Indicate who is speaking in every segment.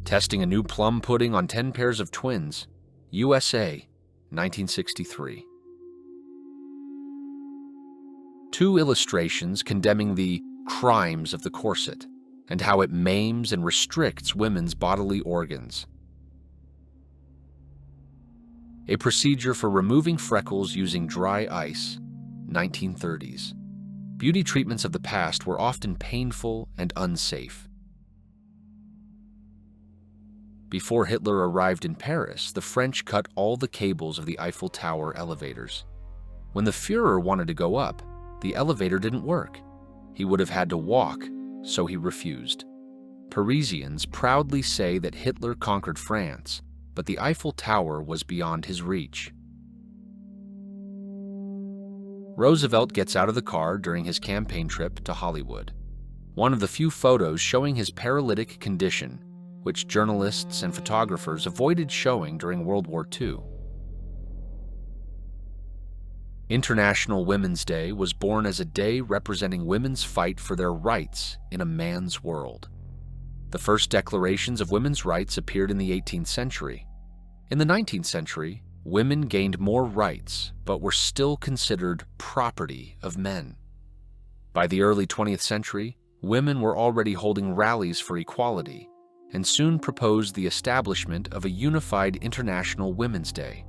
Speaker 1: Testing a new plum pudding on 10 pairs of twins, USA, 1963. Two illustrations condemning the crimes of the corset and how it maims and restricts women's bodily organs. A procedure for removing freckles using dry ice, 1930s. Beauty treatments of the past were often painful and unsafe. Before Hitler arrived in Paris, the French cut all the cables of the Eiffel Tower elevators. When the Führer wanted to go up, the elevator didn't work. He would have had to walk, so he refused. Parisians proudly say that Hitler conquered France, but the Eiffel Tower was beyond his reach. Roosevelt gets out of the car during his campaign trip to Hollywood. One of the few photos showing his paralytic condition, which journalists and photographers avoided showing during World War II. International Women's Day was born as a day representing women's fight for their rights in a man's world. The first declarations of women's rights appeared in the 18th century. In the 19th century, women gained more rights, but were still considered property of men. By the early 20th century, women were already holding rallies for equality and soon proposed the establishment of a unified International Women's Day.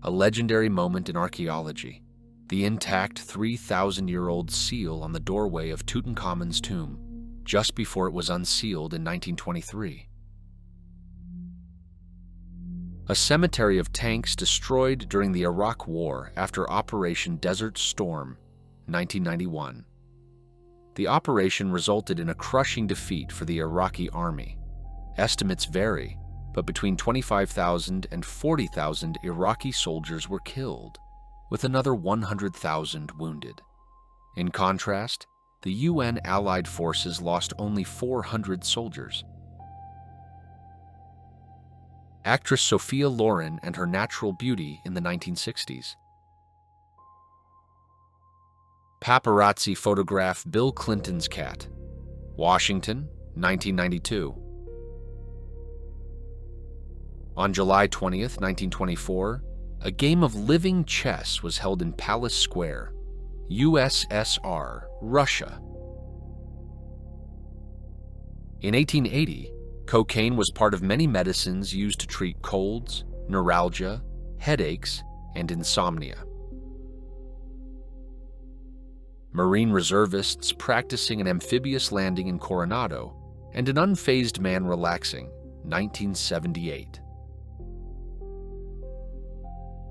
Speaker 1: A legendary moment in archaeology, the intact 3,000-year-old seal on the doorway of Tutankhamun's tomb, just before it was unsealed in 1923. A cemetery of tanks destroyed during the Iraq War after Operation Desert Storm, 1991. The operation resulted in a crushing defeat for the Iraqi army. Estimates vary, but between 25,000 and 40,000 Iraqi soldiers were killed, with another 100,000 wounded. In contrast, the UN Allied forces lost only 400 soldiers. Actress Sophia Loren and her natural beauty in the 1960s. Paparazzi photograph Bill Clinton's cat. Washington, 1992. On July 20th, 1924, a game of living chess was held in Palace Square, USSR, Russia. In 1880, cocaine was part of many medicines used to treat colds, neuralgia, headaches, and insomnia. Marine reservists practicing an amphibious landing in Coronado, and an unfazed man relaxing, 1978.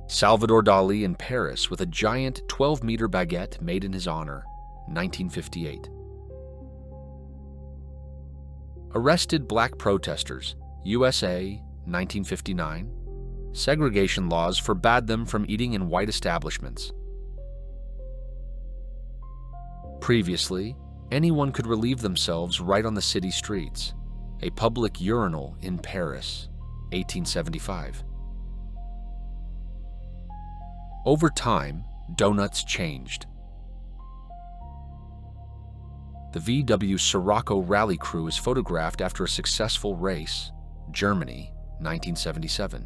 Speaker 1: Salvador Dali in Paris with a giant 12-meter baguette made in his honor, 1958. Arrested black protesters, USA, 1959. Segregation laws forbade them from eating in white establishments. Previously, anyone could relieve themselves right on the city streets. A public urinal in Paris, 1875. Over time, donuts changed. The VW Sirocco rally crew is photographed after a successful race, Germany, 1977.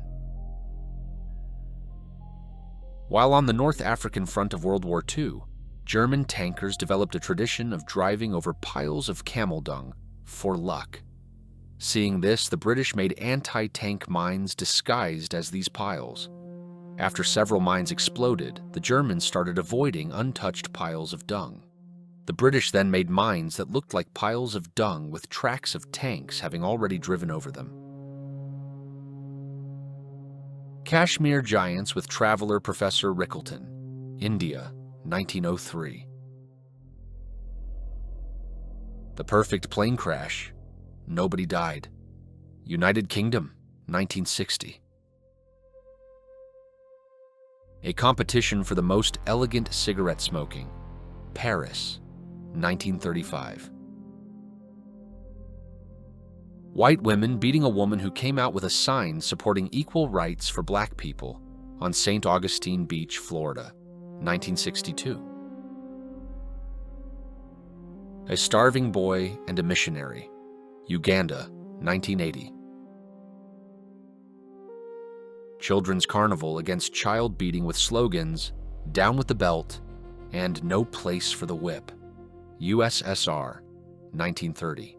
Speaker 1: While on the North African front of World War II, German tankers developed a tradition of driving over piles of camel dung for luck. Seeing this, the British made anti-tank mines disguised as these piles. After several mines exploded, the Germans started avoiding untouched piles of dung. The British then made mines that looked like piles of dung with tracks of tanks having already driven over them. Kashmir giants with traveler Professor Rickleton, India, 1903. The perfect plane crash. Nobody died. United Kingdom, 1960. A competition for the most elegant cigarette smoking. Paris, 1935. White women beating a woman who came out with a sign supporting equal rights for black people on St. Augustine Beach, Florida, 1962. A starving boy and a missionary. Uganda, 1980. Children's Carnival against child beating with slogans, "Down with the belt," and "No place for the whip." USSR, 1930.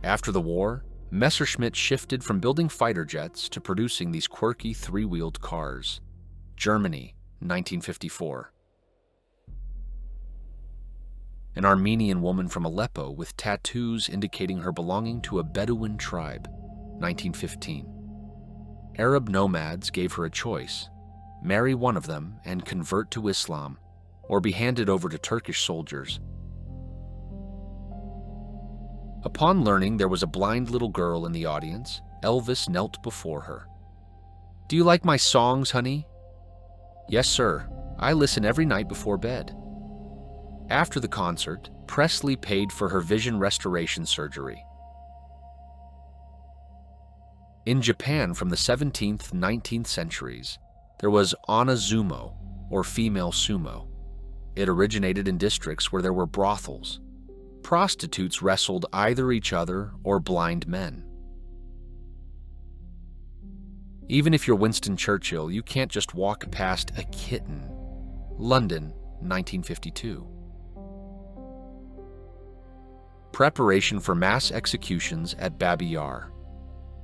Speaker 1: After the war, Messerschmitt shifted from building fighter jets to producing these quirky three-wheeled cars. Germany, 1954. An Armenian woman from Aleppo with tattoos indicating her belonging to a Bedouin tribe, 1915. Arab nomads gave her a choice: marry one of them and convert to Islam, or be handed over to Turkish soldiers. Upon learning there was a blind little girl in the audience, Elvis knelt before her. "Do you like my songs, honey?" "Yes, sir. I listen every night before bed." After the concert, Presley paid for her vision restoration surgery. In Japan from the 17th, 19th centuries, there was Anazumo, or female sumo. It originated in districts where there were brothels. Prostitutes wrestled either each other or blind men. Even if you're Winston Churchill, you can't just walk past a kitten. London, 1952. Preparation for mass executions at Babi Yar.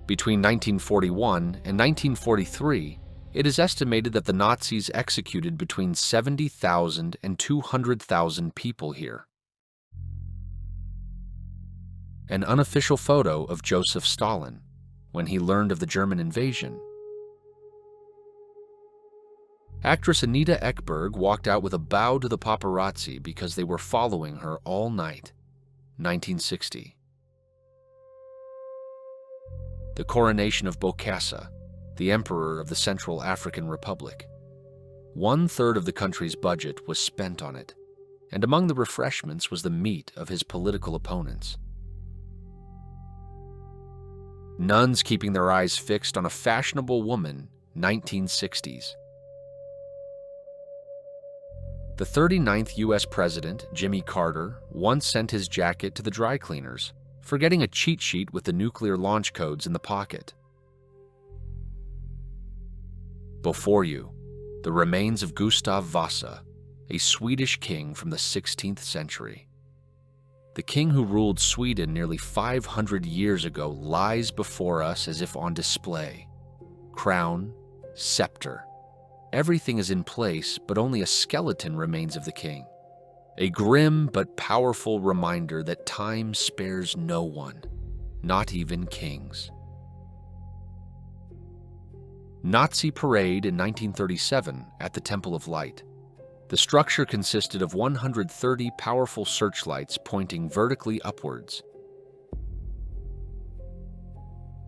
Speaker 1: Between 1941 and 1943, it is estimated that the Nazis executed between 70,000 and 200,000 people here. An unofficial photo of Joseph Stalin when he learned of the German invasion. Actress Anita Ekberg walked out with a bow to the paparazzi because they were following her all night. 1960. The coronation of Bokassa, the emperor of the Central African Republic. 1/3 of the country's budget was spent on it, and among the refreshments was the meat of his political opponents. Nuns keeping their eyes fixed on a fashionable woman, 1960s. The 39th U.S. President, Jimmy Carter, once sent his jacket to the dry cleaners, forgetting a cheat sheet with the nuclear launch codes in the pocket. Before you, the remains of Gustav Vasa, a Swedish king from the 16th century. The king who ruled Sweden nearly 500 years ago lies before us as if on display. Crown, scepter. Everything is in place, but only a skeleton remains of the king. A grim but powerful reminder that time spares no one, not even kings. Nazi parade in 1937 at the Temple of Light. The structure consisted of 130 powerful searchlights pointing vertically upwards.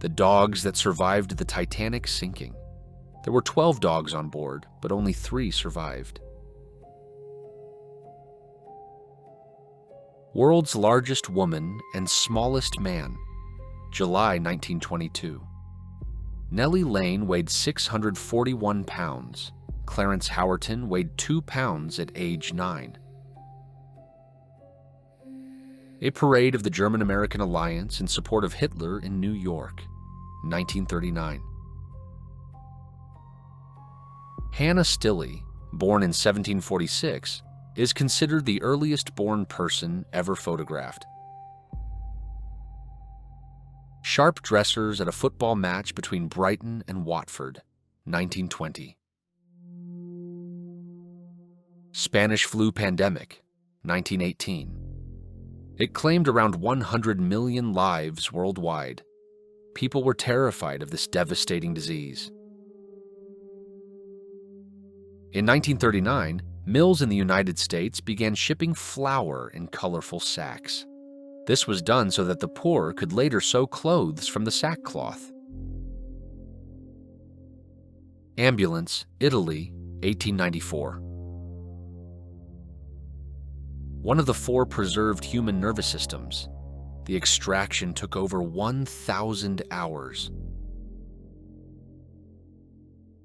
Speaker 1: The dogs that survived the Titanic sinking. There were 12 dogs on board, but only 3 survived. World's largest woman and smallest man, July 1922. Nellie Lane weighed 641 pounds. Clarence Howerton weighed 2 pounds at age 9. A parade of the German-American Alliance in support of Hitler in New York, 1939. Hannah Stilley, born in 1746, is considered the earliest born person ever photographed. Sharp dressers at a football match between Brighton and Watford, 1920. Spanish flu pandemic, 1918. It claimed around 100 million lives worldwide. People were terrified of this devastating disease. In 1939, mills in the United States began shipping flour in colorful sacks. This was done so that the poor could later sew clothes from the sackcloth. Ambulance, Italy, 1894. One of the 4 preserved human nervous systems. The extraction took over 1,000 hours.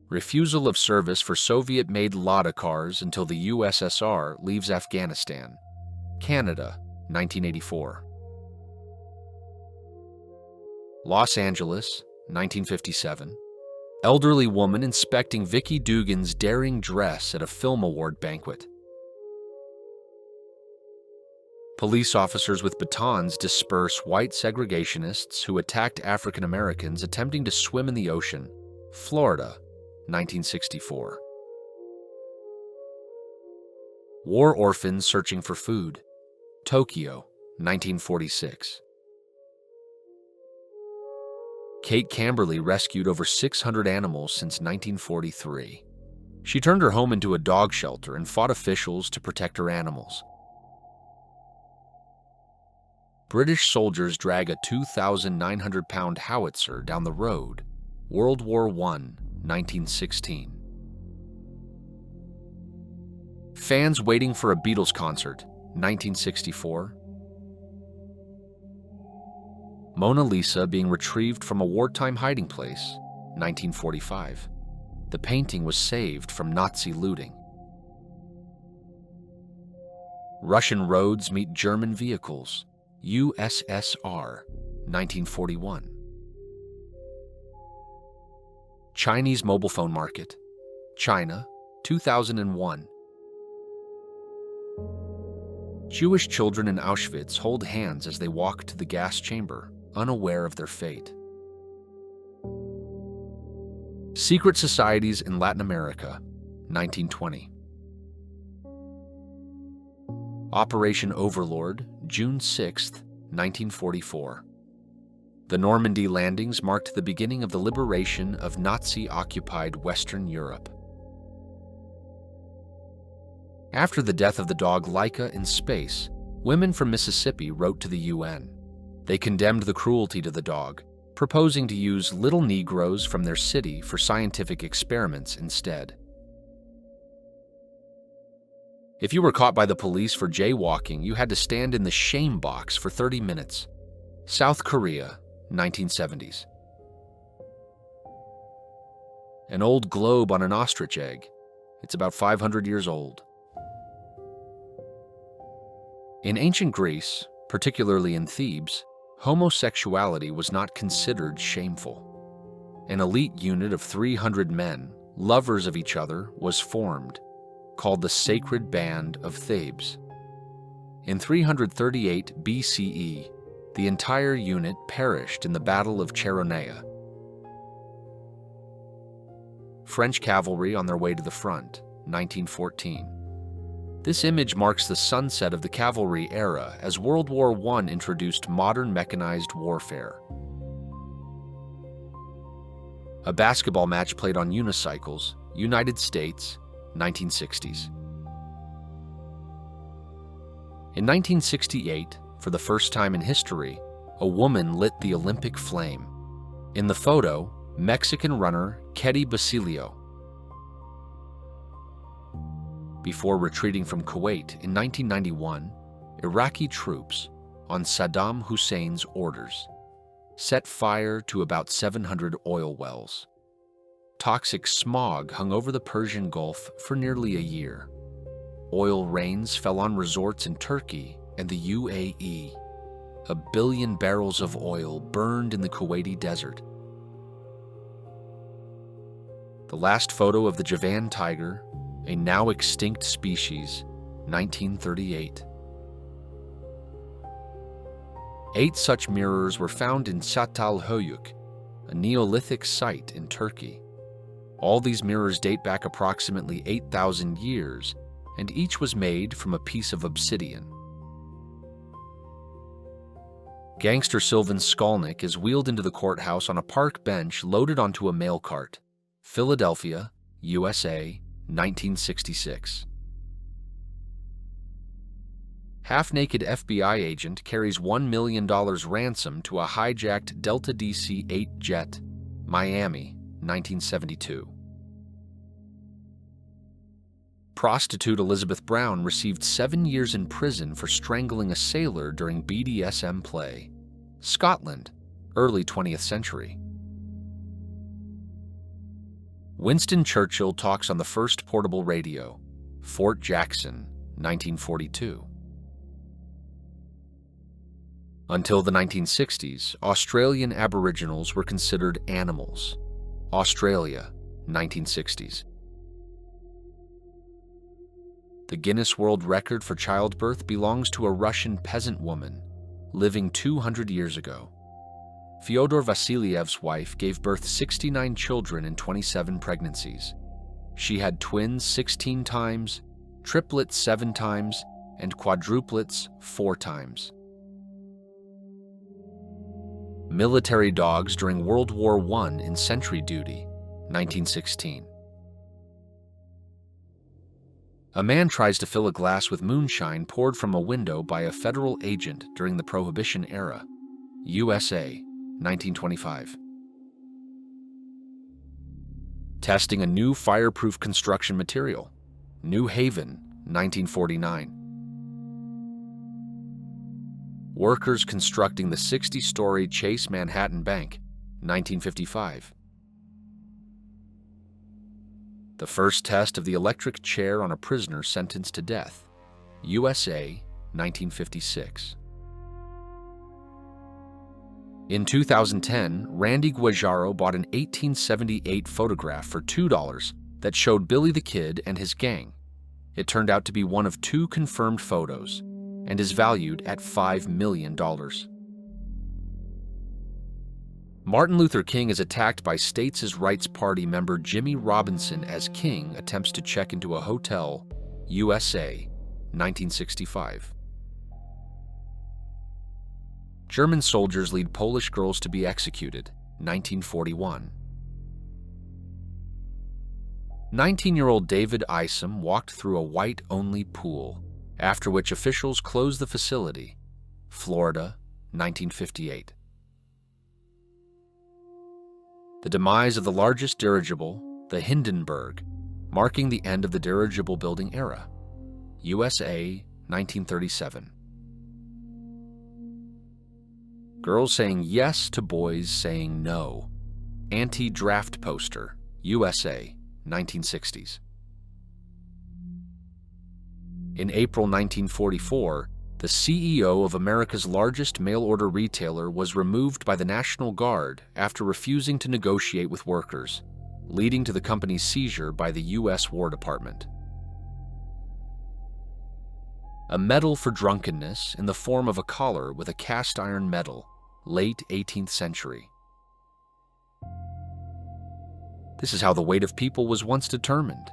Speaker 1: Refusal of service for Soviet-made Lada cars until the USSR leaves Afghanistan. Canada, 1984. Los Angeles, 1957. Elderly woman inspecting Vicky Dugan's daring dress at a film award banquet. Police officers with batons disperse white segregationists who attacked African Americans attempting to swim in the ocean. Florida, 1964. War orphans searching for food. Tokyo, 1946. Kate Camberley rescued over 600 animals since 1943. She turned her home into a dog shelter and fought officials to protect her animals. British soldiers drag a 2,900-pound howitzer down the road. World War I, 1916. Fans waiting for a Beatles concert, 1964. Mona Lisa being retrieved from a wartime hiding place, 1945. The painting was saved from Nazi looting. Russian roads meet German vehicles, USSR, 1941. Chinese mobile phone market, China, 2001. Jewish children in Auschwitz hold hands as they walk to the gas chamber, unaware of their fate. Secret societies in Latin America, 1920. Operation Overlord, June 6, 1944. The Normandy landings marked the beginning of the liberation of Nazi-occupied Western Europe. After the death of the dog Laika in space, women from Mississippi wrote to the UN. They condemned the cruelty to the dog, proposing to use little Negroes from their city for scientific experiments instead. If you were caught by the police for jaywalking, you had to stand in the shame box for 30 minutes. South Korea, 1970s. An old globe on an ostrich egg. It's about 500 years old. In ancient Greece, particularly in Thebes, homosexuality was not considered shameful. An elite unit of 300 men, lovers of each other, was formed, called the Sacred Band of Thebes. In 338 BCE, the entire unit perished in the Battle of Chaeronea. French cavalry on their way to the front, 1914. This image marks the sunset of the cavalry era as World War I introduced modern mechanized warfare. A basketball match played on unicycles, United States, 1960s. In 1968, for the first time in history, a woman lit the Olympic flame. In the photo, Mexican runner Ketty Basilio. Before retreating from Kuwait in 1991, Iraqi troops, on Saddam Hussein's orders, set fire to about 700 oil wells. Toxic smog hung over the Persian Gulf for nearly a year. Oil rains fell on resorts in Turkey and the UAE. 1 billion barrels of oil burned in the Kuwaiti desert. The last photo of the Javan tiger, a now extinct species, 1938. 8 such mirrors were found in Çatalhöyük, a Neolithic site in Turkey. All these mirrors date back approximately 8,000 years, and each was made from a piece of obsidian. Gangster Sylvan Skolnick is wheeled into the courthouse on a park bench loaded onto a mail cart. Philadelphia, USA, 1966. Half-naked FBI agent carries $1 million ransom to a hijacked Delta DC-8 jet, Miami, 1972. Prostitute Elizabeth Brown received 7 years in prison for strangling a sailor during BDSM play. Scotland, early 20th century. Winston Churchill talks on the first portable radio, Fort Jackson, 1942. Until the 1960s, Australian Aboriginals were considered animals. Australia, 1960s. The Guinness World Record for childbirth belongs to a Russian peasant woman living 200 years ago. Fyodor Vasiliev's wife gave birth 69 children in 27 pregnancies. She had twins 16 times, triplets 7 times, and quadruplets 4 times. Military dogs during World War I in sentry duty, 1916. A man tries to fill a glass with moonshine poured from a window by a federal agent during the Prohibition era, USA, 1925. Testing a new fireproof construction material, New Haven, 1949. Workers constructing the 60-story Chase Manhattan Bank, 1955. The first test of the electric chair on a prisoner sentenced to death, USA, 1956. In 2010, Randy Guajaro bought an 1878 photograph for $2 that showed Billy the Kid and his gang. It turned out to be one of 2 confirmed photos and is valued at $5 million. Martin Luther King is attacked by States' Rights Party member Jimmy Robinson as King attempts to check into a hotel, USA, 1965. German soldiers lead Polish girls to be executed, 1941. 19-year-old David Isom walked through a white-only pool, after which officials closed the facility, Florida, 1958. The demise of the largest dirigible, the Hindenburg, marking the end of the dirigible building era, USA, 1937. Girls saying yes to boys saying no, anti-draft poster, USA, 1960s. In April 1944, the CEO of America's largest mail-order retailer was removed by the National Guard after refusing to negotiate with workers, leading to the company's seizure by the U.S. War Department. A medal for drunkenness in the form of a collar with a cast-iron medal, late 18th century. This is how the weight of people was once determined.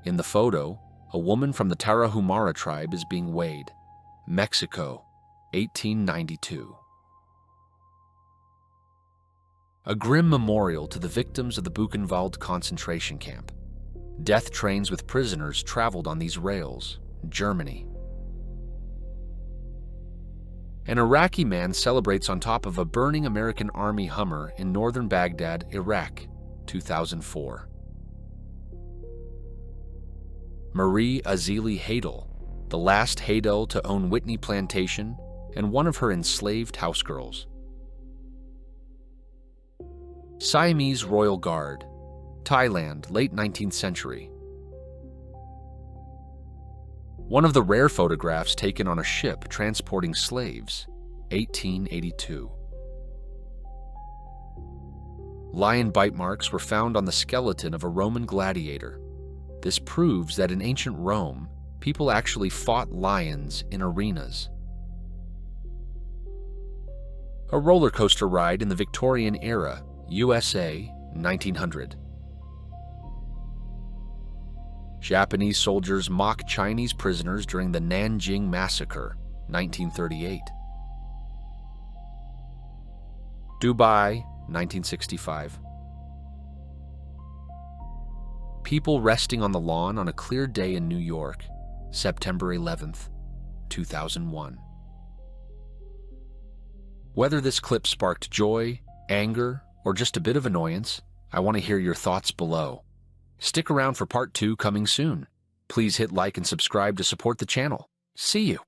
Speaker 1: In the photo, a woman from the Tarahumara tribe is being weighed. Mexico, 1892. A grim memorial to the victims of the Buchenwald concentration camp. Death trains with prisoners traveled on these rails, Germany. An Iraqi man celebrates on top of a burning American Army Hummer in northern Baghdad, Iraq, 2004. Marie Azili Hadel, the last Hadel to own Whitney Plantation and one of her enslaved housegirls. Siamese Royal Guard, Thailand, late 19th century. One of the rare photographs taken on a ship transporting slaves, 1882. Lion bite marks were found on the skeleton of a Roman gladiator. This proves that in ancient Rome, people actually fought lions in arenas. A roller coaster ride in the Victorian era, USA, 1900. Japanese soldiers mock Chinese prisoners during the Nanjing Massacre, 1938. Dubai, 1965. People resting on the lawn on a clear day in New York, September 11th, 2001. Whether this clip sparked joy, anger, or just a bit of annoyance, I want to hear your thoughts below. Stick around for part 2 coming soon. Please hit like and subscribe to support the channel. See you.